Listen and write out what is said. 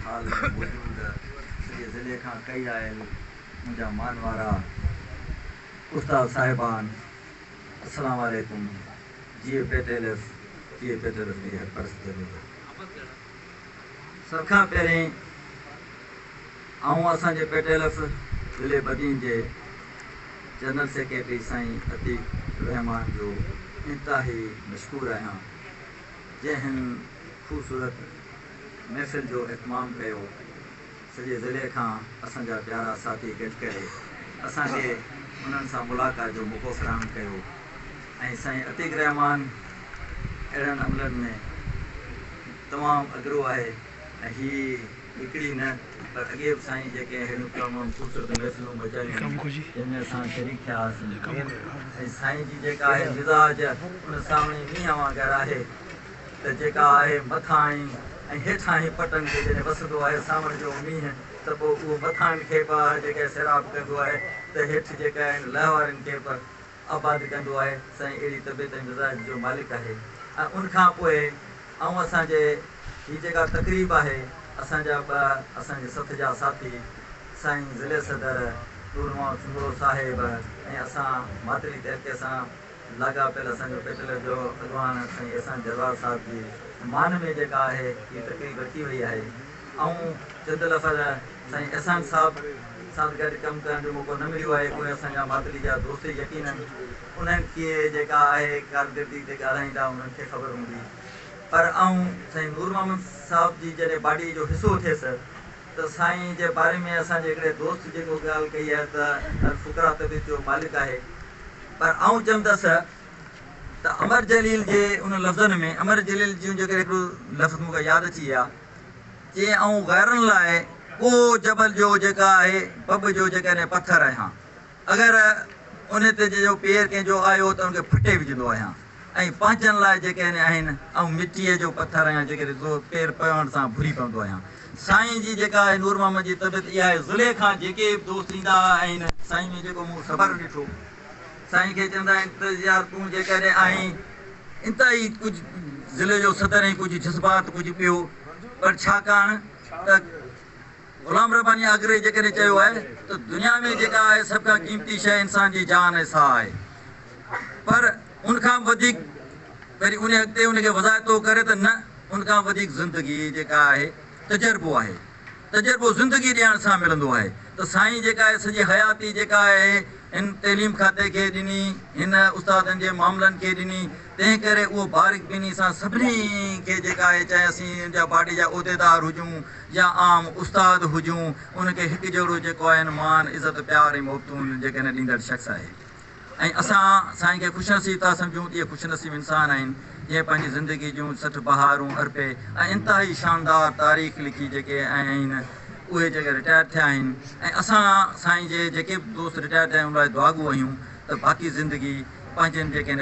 हाल में मौजूद सॼे ज़िले खां कई आयल मुंहिंजा मान वारा उस्ताद साहिबान, अस्सलाम वालेकुम। जिए पेटेलस जी परस्त सभ खां पहिरीं असांजे पेटेलस ज़िले बदीन जे जनरल सेक्रेटरी साईं अतीक रहमान जो इंतहाई मशकूर आहियां, जंहिं ख़ूबसूरत महफ़िल जो इतमाम कयो। सॼे ज़िले खां असांजा प्यारा साथी गॾु करे असांखे उन्हनि सां मुलाक़ात जो मौक़ो फ़राहम कयो। ऐं साईं अतीक रहमान अहिड़नि अमलनि में तमामु अॻिरो आहे। ऐं हीअ हिकिड़ी न पर अॻे बि साईं जेके अहिड़ियूं तमामु ख़ूबसूरत महफ़िलूं मचायूं जंहिंमें असां शरीक थियासीं। ऐं साईं जी जेका आहे मिज़ाज उन सावणी मींहं वांगुरु आहे त जेका आहे मथां ऐं हेठां ई पटनि खे जॾहिं वसंदो आहे सावण जो मींहुं त पोइ उहो मथां खे बि जेके सैराब कंदो आहे त हेठि जेका आहिनि लहवारनि खे बि आबाद कंदो आहे। साईं अहिड़ी तबियत ऐं मिज़ाज जो मालिक आहे। ऐं उनखां पोइ असांजे हीअ जेका तक़रीब आहे असांजा असांजे सथ जा साथी साईं ज़िले सदर नूरमोहम्मद सुंगरो साहिब ऐं असां मातरी तहरीक सां लाॻापियल असांजो पेटेलस जो अॻवान साईं अहसान जरवार साहिब जी मान में जेका आहे हीअ तक़रीब रखी वई आहे। ऐं चंद लफ़्ज़ साईं अहसान साहिब सां गॾु कमु करण जो मौक़ो न मिलियो आहे। उहे असांजा मातरी जा दोस्त यकीननि उन्हनि खे जेका आहे कारकिरदी ते ॻाल्हाईंदा उन्हनि खे ख़बर हूंदी। पर साईं नूर मोहम्मद साहिब जी जॾहिं बाडी जो हिसो थियसि त साईं जे बारे में असांजे हिकिड़े दोस्त जेको ॻाल्हि कई आहे त फुकरा तबियत जो मालिक आहे। पर चवंदसि त अमर जलील जे उन लफ़्ज़नि में अमर जलील जूं जेके हिकिड़ो लफ़्ज़ मूंखे यादि अची विया चई ग़ैरनि लाइ को जबल जो जेका आहे पब जो जेका आहिनि पथर आहियां, अगरि उन ते जो पेर कंहिंजो आयो त उनखे फटे विझंदो आहियां। ऐं पंहिंजनि लाइ जेके आहिनि मिटीअ जो पथर आहियां जेके पेर पवण सां भुरी पवंदो आहियां। साईं जी जेका आहे नूर मोहम्मद जी तबियत इहा आहे। ज़िले खां जेके बि दोस्त ईंदा आहिनि साईं में जेको मूं ख़बर ॾिठो साईं खे चवंदा आहिनि त यार तूं जेकॾहिं आहीं इंतिहाई कुझु ज़िले जो सदर ऐं कुझु जज़्बात कुझु ॿियो, पर छाकाणि त ग़ुलाम रब्बानी आगरे जेकॾहिं चयो आहे त दुनिया में जेका आहे सभ खां क़ीमती शइ इंसान जी जान ऐं साह आहे। पर उनखां वधीक वरी उन अॻिते उनखे वज़ाइतो करे त न, उनखां वधीक ज़िंदगी जेका आहे तजुर्बो आहे। तजुर्बो ज़िंदगी ॾियण सां मिलंदो आहे। त साईं जेका आहे सॼी हयाती जेका आहे हिन तइलीम खाते खे ॾिनी, हिन उस्तादनि जे मामलनि खे ॾिनी। तंहिं करे उहो बारिक ॿिनी सां सभिनी खे जेका आहे चाहे असीं जा बाडी जा उहिदेदार हुजूं या आम उस्ताद हुजूं, उनखे हिकु जहिड़ो जेको आहे मान इज़त प्यार ऐं मोहबतूं जेके ॾींदड़ शख़्स आहे। ऐं असां साईं खे ख़ुशनसीब था सम्झूं। इहे ख़ुशनसीब इंसान आहिनि जंहिं पंहिंजी ज़िंदगी जूं 60 बहारूं अर्पे ऐं इंतिहाई शानदार तारीख़ लिखी जेके आहिनि उहे जेके रिटायर थिया आहिनि। ऐं असां साईं जे जेके बि दोस्त रिटायर थिया आहिनि उन लाइ दुआगू आहियूं त बाक़ी ज़िंदगी पंहिंजनि जेके